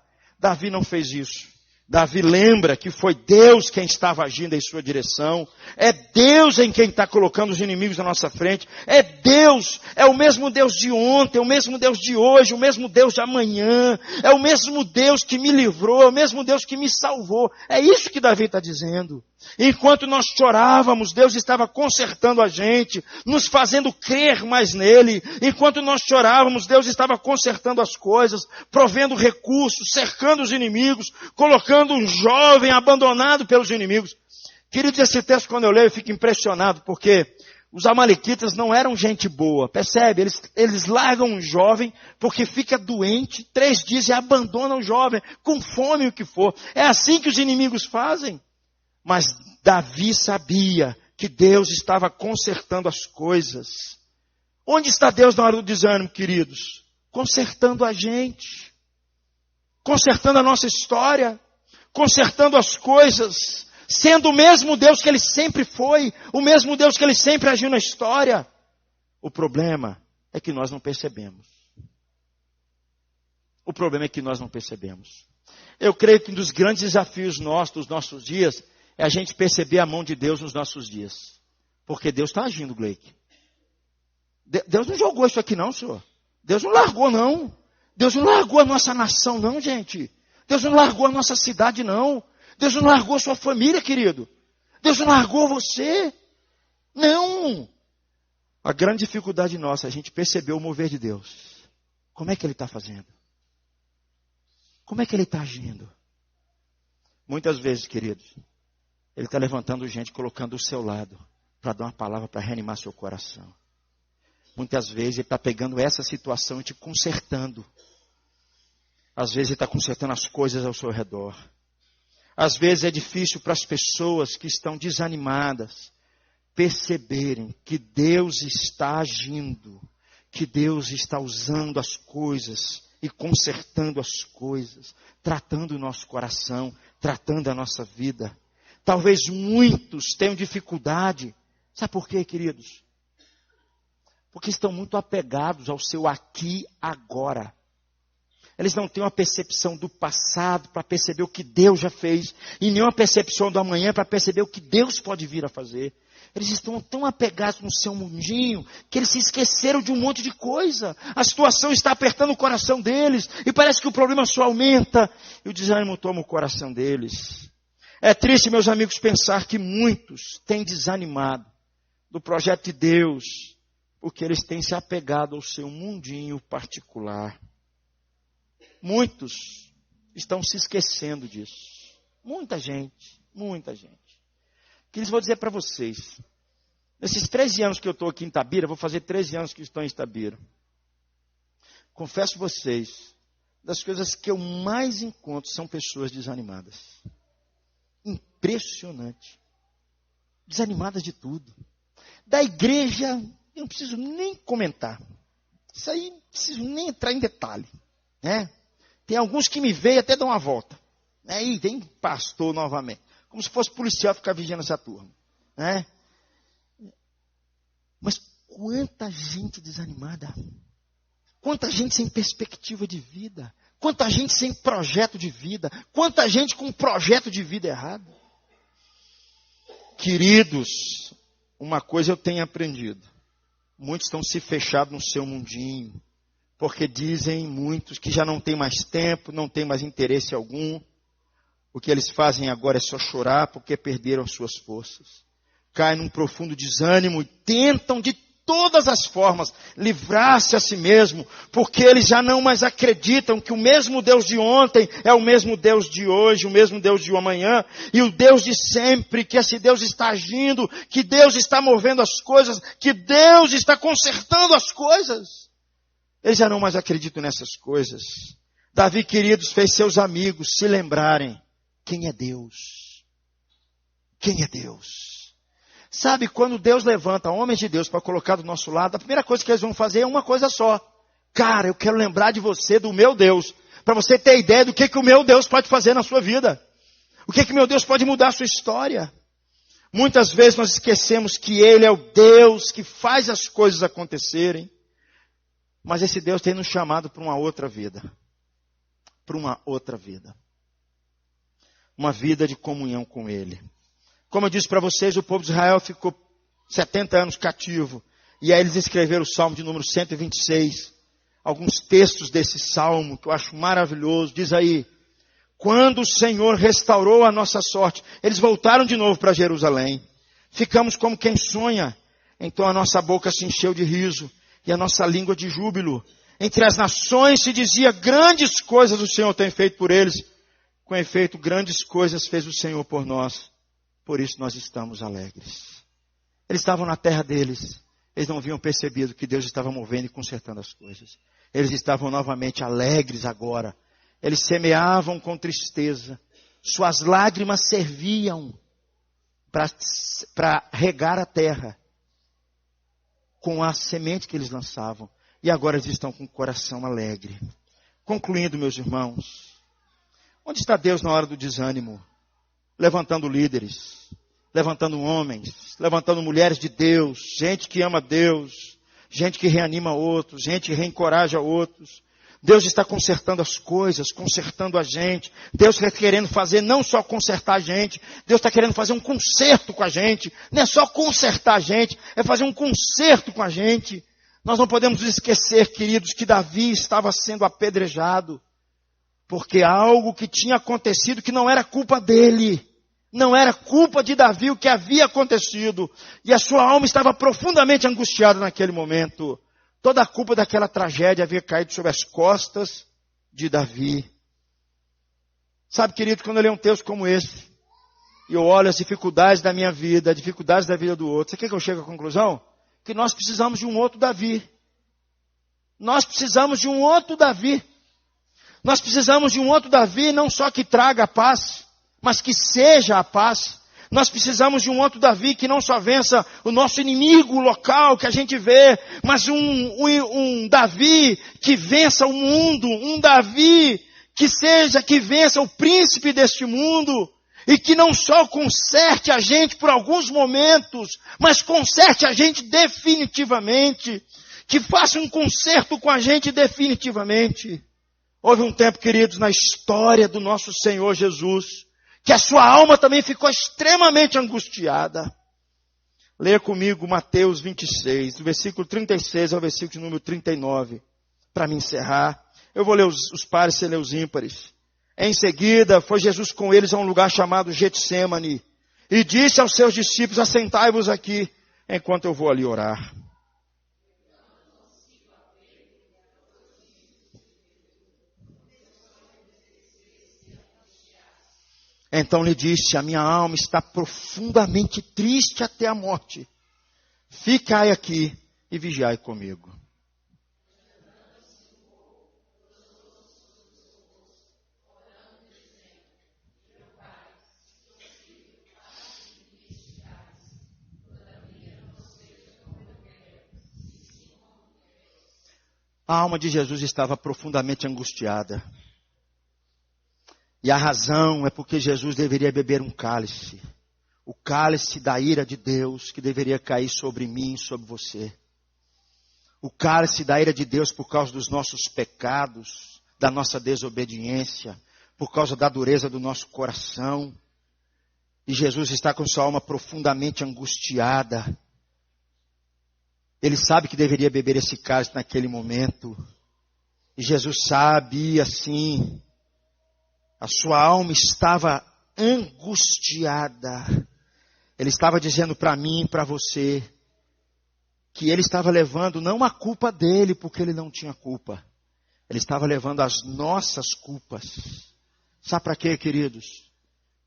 Davi não fez isso. Davi lembra que foi Deus quem estava agindo em sua direção. É Deus em quem está colocando os inimigos na nossa frente. É Deus, é o mesmo Deus de ontem, é o mesmo Deus de hoje, o mesmo Deus de amanhã. É o mesmo Deus que me livrou, é o mesmo Deus que me salvou. É isso que Davi está dizendo. Enquanto nós chorávamos, Deus estava consertando a gente, nos fazendo crer mais nele. Enquanto nós chorávamos, Deus estava consertando as coisas, provendo recursos, cercando os inimigos, colocando um jovem abandonado pelos inimigos. Queridos, esse texto quando eu leio eu fico impressionado, porque os amalequitas não eram gente boa, percebe? Eles largam um jovem porque fica doente, 3 dias e abandonam o jovem, com fome o que for. É assim que os inimigos fazem. Mas Davi sabia que Deus estava consertando as coisas. Onde está Deus na hora do desânimo, queridos? Consertando a gente. Consertando a nossa história. Consertando as coisas. Sendo o mesmo Deus que Ele sempre foi. O mesmo Deus que Ele sempre agiu na história. O problema é que nós não percebemos. O problema é que nós não percebemos. Eu creio que um dos grandes desafios dos nossos dias, é a gente perceber a mão de Deus nos nossos dias. Porque Deus está agindo, Gleick. Deus não jogou isso aqui não, senhor. Deus não largou não. Deus não largou a nossa nação não, gente. Deus não largou a nossa cidade não. Deus não largou a sua família, querido. Deus não largou você. Não. A grande dificuldade nossa é a gente perceber o mover de Deus. Como é que Ele está fazendo? Como é que Ele está agindo? Muitas vezes, queridos, Ele está levantando gente, colocando do seu lado, para dar uma palavra para reanimar seu coração. Muitas vezes Ele está pegando essa situação e te consertando. Às vezes Ele está consertando as coisas ao seu redor. Às vezes é difícil para as pessoas que estão desanimadas perceberem que Deus está agindo, que Deus está usando as coisas e consertando as coisas, tratando o nosso coração, tratando a nossa vida. Talvez muitos tenham dificuldade. Sabe por quê, queridos? Porque estão muito apegados ao seu aqui, agora. Eles não têm uma percepção do passado para perceber o que Deus já fez. E nem uma percepção do amanhã para perceber o que Deus pode vir a fazer. Eles estão tão apegados no seu mundinho que eles se esqueceram de um monte de coisa. A situação está apertando o coração deles. E parece que o problema só aumenta. E o desânimo toma o coração deles. É triste, meus amigos, pensar que muitos têm desanimado do projeto de Deus. Porque eles têm se apegado ao seu mundinho particular. Muitos estão se esquecendo disso. Muita gente, muita gente. Queria vou dizer para vocês, nesses 13 anos que eu estou aqui em Itabira, vou fazer 13 anos que estou em Itabira. Confesso a vocês, das coisas que eu mais encontro são pessoas desanimadas. Impressionante. Desanimadas de tudo. Da igreja, eu não preciso nem comentar. Isso aí, não preciso nem entrar em detalhe. Né? Tem alguns que me veem até dar uma volta. E tem pastor novamente. Como se fosse policial ficar vigiando essa turma. Né? Mas quanta gente desanimada. Quanta gente sem perspectiva de vida. Quanta gente sem projeto de vida. Quanta gente com projeto de vida errado. Queridos, uma coisa eu tenho aprendido. Muitos estão se fechados no seu mundinho. Porque dizem muitos que já não tem mais tempo, não tem mais interesse algum. O que eles fazem agora é só chorar porque perderam as suas forças. Caem num profundo desânimo e tentam de todas as formas livrar-se a si mesmo, porque eles já não mais acreditam que o mesmo Deus de ontem é o mesmo Deus de hoje, o mesmo Deus de amanhã, e o Deus de sempre, que esse Deus está agindo, que Deus está movendo as coisas, que Deus está consertando as coisas. Eles já não mais acreditam nessas coisas. Davi, queridos, fez seus amigos se lembrarem quem é Deus. Quem é Deus? Sabe, quando Deus levanta homens de Deus para colocar do nosso lado, a primeira coisa que eles vão fazer é uma coisa só. Cara, eu quero lembrar de você, do meu Deus. Para você ter ideia do que o meu Deus pode fazer na sua vida. O que o meu Deus pode mudar a sua história. Muitas vezes nós esquecemos que Ele é o Deus que faz as coisas acontecerem. Mas esse Deus tem nos chamado para uma outra vida. para uma outra vida. Uma vida de comunhão com Ele. Como eu disse para vocês, o povo de Israel ficou 70 anos cativo. E aí eles escreveram o Salmo de número 126. Alguns textos desse Salmo que eu acho maravilhoso. Diz aí: quando o Senhor restaurou a nossa sorte, eles voltaram de novo para Jerusalém. Ficamos como quem sonha. Então a nossa boca se encheu de riso e a nossa língua de júbilo. Entre as nações se dizia: grandes coisas o Senhor tem feito por eles. Com efeito, grandes coisas fez o Senhor por nós. Por isso nós estamos alegres. Eles estavam na terra deles. Eles não haviam percebido que Deus estava movendo e consertando as coisas. Eles estavam novamente alegres agora. Eles semeavam com tristeza. Suas lágrimas serviam para regar a terra com a semente que eles lançavam. E agora eles estão com o coração alegre. Concluindo, meus irmãos, onde está Deus na hora do desânimo? Levantando líderes, levantando homens, levantando mulheres de Deus, gente que ama Deus, gente que reanima outros, gente que reencoraja outros. Deus está consertando as coisas, consertando a gente. Deus está querendo fazer, não só consertar a gente, Deus está querendo fazer um conserto com a gente. Não é só consertar a gente, é fazer um conserto com a gente. Nós não podemos esquecer, queridos, que Davi estava sendo apedrejado, porque algo que tinha acontecido que não era culpa dele. Não era culpa de Davi o que havia acontecido. E a sua alma estava profundamente angustiada naquele momento. Toda a culpa daquela tragédia havia caído sobre as costas de Davi. Sabe, querido, quando eu leio um texto como esse, e eu olho as dificuldades da minha vida, as dificuldades da vida do outro, você quer que eu chegue à conclusão? Que nós precisamos de um outro Davi. Nós precisamos de um outro Davi. Nós precisamos de um outro Davi, não só que traga a paz, mas que seja a paz. Nós precisamos de um outro Davi que não só vença o nosso inimigo local que a gente vê, mas um Davi que vença o mundo, um Davi que vença o príncipe deste mundo, e que não só conserte a gente por alguns momentos, mas conserte a gente definitivamente, que faça um conserto com a gente definitivamente. Houve um tempo, queridos, na história do nosso Senhor Jesus, que a sua alma também ficou extremamente angustiada. Leia comigo Mateus 26, do versículo 36 ao versículo número 39, para me encerrar. Eu vou ler os pares, você lê os ímpares. Em seguida, foi Jesus com eles a um lugar chamado Getsêmani, e disse aos seus discípulos: assentai-vos aqui, enquanto eu vou ali orar. Então lhe disse: a minha alma está profundamente triste até a morte. Ficai aqui e vigiai comigo. A alma de Jesus estava profundamente angustiada. E a razão é porque Jesus deveria beber um cálice. O cálice da ira de Deus que deveria cair sobre mim e sobre você. O cálice da ira de Deus por causa dos nossos pecados, da nossa desobediência, por causa da dureza do nosso coração. E Jesus está com sua alma profundamente angustiada. Ele sabe que deveria beber esse cálice naquele momento. E Jesus sabia, sim. A sua alma estava angustiada. Ele estava dizendo para mim e para você que ele estava levando não a culpa dele, porque ele não tinha culpa. Ele estava levando as nossas culpas. Sabe para quê, queridos?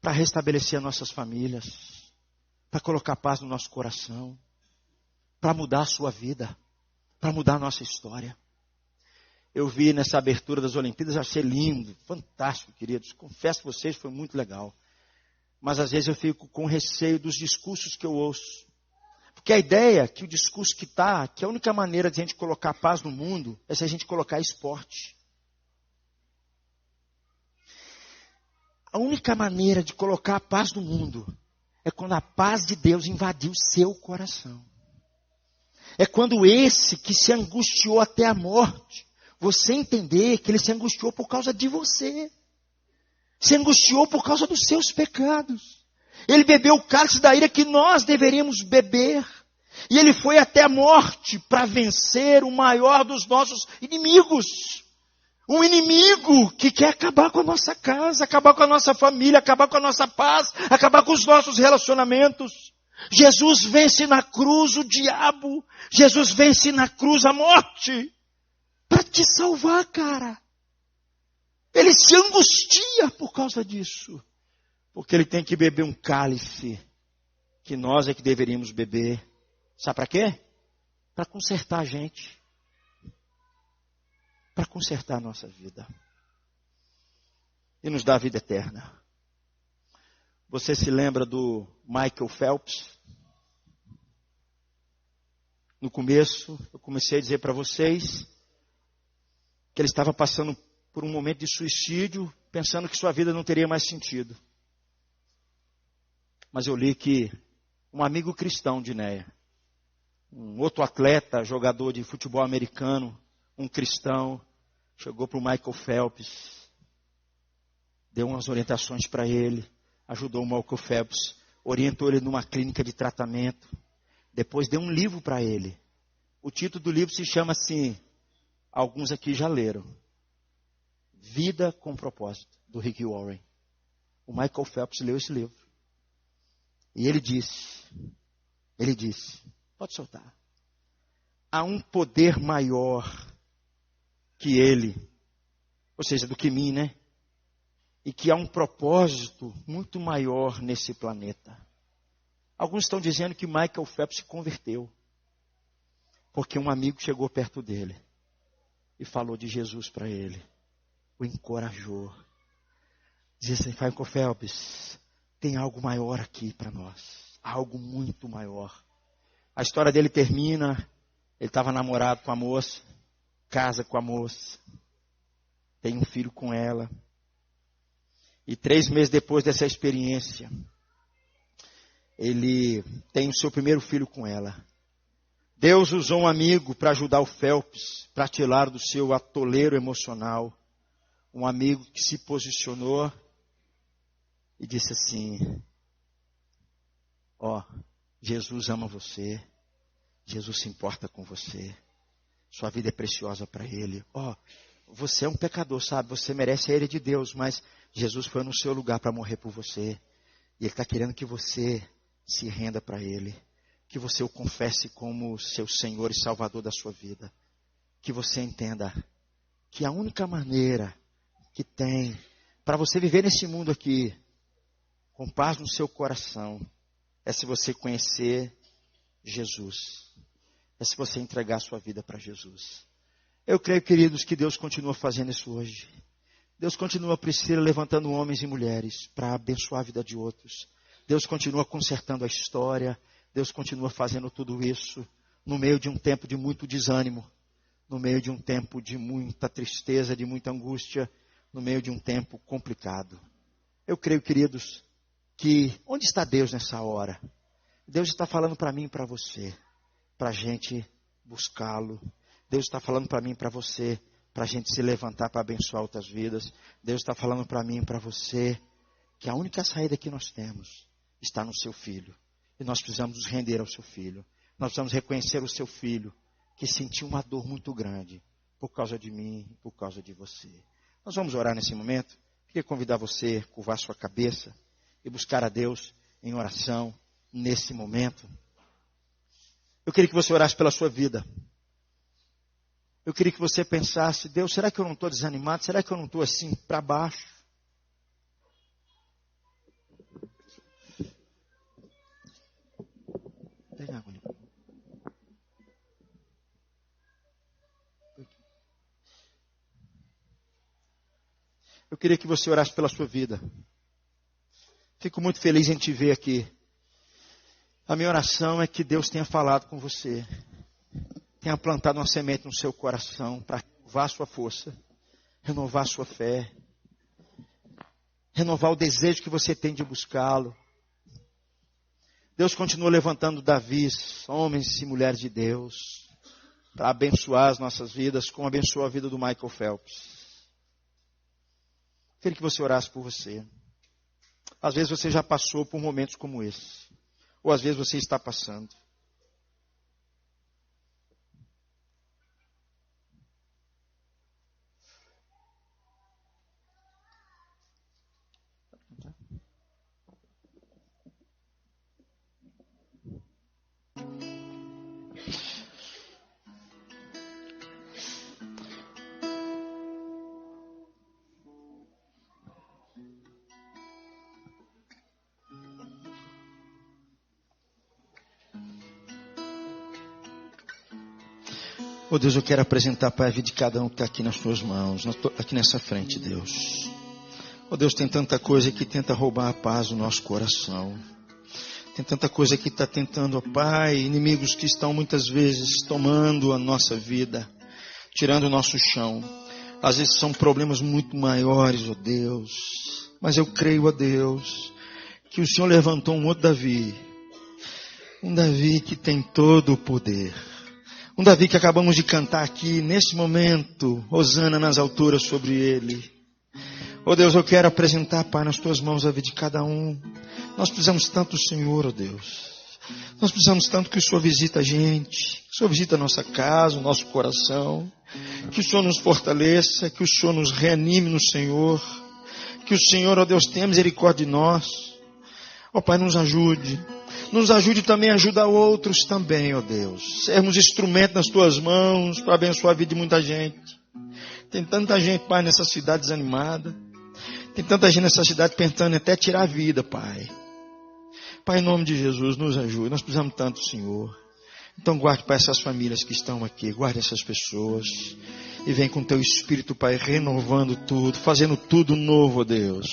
Para restabelecer nossas famílias, para colocar paz no nosso coração, para mudar a sua vida, para mudar a nossa história. Eu vi nessa abertura das Olimpíadas, achei lindo, fantástico, queridos. Confesso a vocês, foi muito legal. Mas às vezes eu fico com receio dos discursos que eu ouço. Porque a ideia que o discurso que a única maneira de a gente colocar paz no mundo é se a gente colocar esporte. A única maneira de colocar a paz no mundo é quando a paz de Deus invadiu o seu coração. É quando esse que se angustiou até a morte, você entender que ele se angustiou por causa de você. Se angustiou por causa dos seus pecados. Ele bebeu o cálice da ira que nós deveríamos beber. E ele foi até a morte para vencer o maior dos nossos inimigos. Um inimigo que quer acabar com a nossa casa, acabar com a nossa família, acabar com a nossa paz, acabar com os nossos relacionamentos. Jesus vence na cruz o diabo. Jesus vence na cruz a morte. Para te salvar, cara. Ele se angustia por causa disso. Porque ele tem que beber um cálice que nós é que deveríamos beber. Sabe para quê? Para consertar a gente. Para consertar a nossa vida. E nos dar a vida eterna. Você se lembra do Michael Phelps? No começo, eu comecei a dizer para vocês que ele estava passando por um momento de suicídio, pensando que sua vida não teria mais sentido. Mas eu li que um amigo cristão de Néia, um outro atleta, jogador de futebol americano, um cristão, chegou para o Michael Phelps, deu umas orientações para ele, ajudou o Michael Phelps, orientou ele numa clínica de tratamento, depois deu um livro para ele. O título do livro se chama assim, alguns aqui já leram, Vida com Propósito, do Rick Warren. O Michael Phelps leu esse livro. E ele disse, pode soltar, há um poder maior que ele, ou seja, do que mim, né? E que há um propósito muito maior nesse planeta. Alguns estão dizendo que Michael Phelps se converteu, porque um amigo chegou perto dele e falou de Jesus para ele, o encorajou. Dizia assim, Michael Phelps, tem algo maior aqui para nós, algo muito maior. A história dele termina, ele estava namorado com a moça, casa com a moça, tem um filho com ela. E 3 meses depois dessa experiência, ele tem o seu primeiro filho com ela. Deus usou um amigo para ajudar o Phelps, para tirá-lo do seu atoleiro emocional. Um amigo que se posicionou e disse assim, Jesus ama você, Jesus se importa com você, sua vida é preciosa para Ele. Você é um pecador, sabe, você merece a ira de Deus, mas Jesus foi no seu lugar para morrer por você. E Ele está querendo que você se renda para Ele, que você o confesse como seu Senhor e Salvador da sua vida. Que você entenda que a única maneira que tem para você viver nesse mundo aqui, com paz no seu coração, é se você conhecer Jesus. É se você entregar a sua vida para Jesus. Eu creio, queridos, que Deus continua fazendo isso hoje. Deus continua, Priscila, levantando homens e mulheres para abençoar a vida de outros. Deus continua consertando a história. Deus continua fazendo tudo isso no meio de um tempo de muito desânimo, no meio de um tempo de muita tristeza, de muita angústia, no meio de um tempo complicado. Eu creio, queridos, que onde está Deus nessa hora? Deus está falando para mim e para você, para a gente buscá-lo. Deus está falando para mim e para você, para a gente se levantar para abençoar outras vidas. Deus está falando para mim e para você, que a única saída que nós temos está no seu Filho. E nós precisamos nos render ao seu Filho. Nós precisamos reconhecer o seu Filho, que sentiu uma dor muito grande, por causa de mim e por causa de você. Nós vamos orar nesse momento. Queria convidar você a curvar sua cabeça e buscar a Deus em oração nesse momento. Eu queria que você orasse pela sua vida. Eu queria que você pensasse, Deus, será que eu não estou desanimado? Será que eu não estou assim para baixo? Pega água ali. Eu queria que você orasse pela sua vida. Fico muito feliz em te ver aqui. A minha oração é que Deus tenha falado com você. Tenha plantado uma semente no seu coração para renovar a sua força, renovar a sua fé, renovar o desejo que você tem de buscá-lo. Deus continua levantando Davis, homens e mulheres de Deus, para abençoar as nossas vidas, como abençoou a vida do Michael Phelps. Queria que você orasse por você. Às vezes você já passou por momentos como esse. Ou às vezes você está passando. Oh Deus, eu quero apresentar, Pai, a vida de cada um que está aqui nas tuas mãos, aqui nessa frente, Deus. Oh Deus, tem tanta coisa que tenta roubar a paz do nosso coração. Tem tanta coisa que está tentando, ó Pai, inimigos que estão muitas vezes tomando a nossa vida, tirando o nosso chão. Às vezes são problemas muito maiores, ó Deus. Mas eu creio, ó Deus, que o Senhor levantou um outro Davi. Um Davi que tem todo o poder. Um Davi que acabamos de cantar aqui, nesse momento, hosana nas alturas sobre ele. Oh Deus, eu quero apresentar, Pai, nas tuas mãos a vida de cada um. Nós precisamos tanto do Senhor, oh Deus. Nós precisamos tanto que o Senhor visita a gente, que o Senhor visita a nossa casa, o nosso coração. Que o Senhor nos fortaleça, que o Senhor nos reanime no Senhor. Que o Senhor, oh Deus, tenha misericórdia de nós. Oh Pai, nos ajude. Nos ajude também a ajudar outros também, ó Deus. Sermos instrumento nas tuas mãos para abençoar a vida de muita gente. Tem tanta gente, Pai, nessa cidade desanimada. Tem tanta gente nessa cidade pensando em até tirar a vida, Pai. Pai, em nome de Jesus, nos ajude. Nós precisamos tanto do Senhor. Então guarde, Pai, essas famílias que estão aqui. Guarde essas pessoas. E vem com teu Espírito, Pai, renovando tudo, fazendo tudo novo, ó Deus.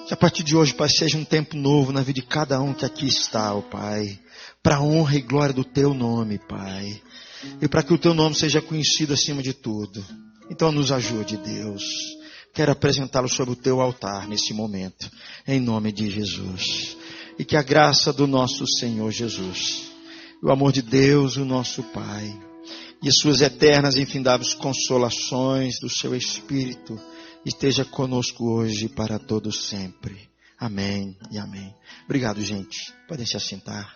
Que a partir de hoje, Pai, seja um tempo novo na vida de cada um que aqui está, ó Pai. Para a honra e glória do Teu nome, Pai. E para que o Teu nome seja conhecido acima de tudo. Então nos ajude, Deus. Quero apresentá-lo sobre o Teu altar nesse momento. Em nome de Jesus. E que a graça do nosso Senhor Jesus, o amor de Deus, o nosso Pai, e as suas eternas e infindáveis consolações do Seu Espírito, esteja conosco hoje e para todos sempre. Amém e amém. Obrigado, gente. Podem se assentar.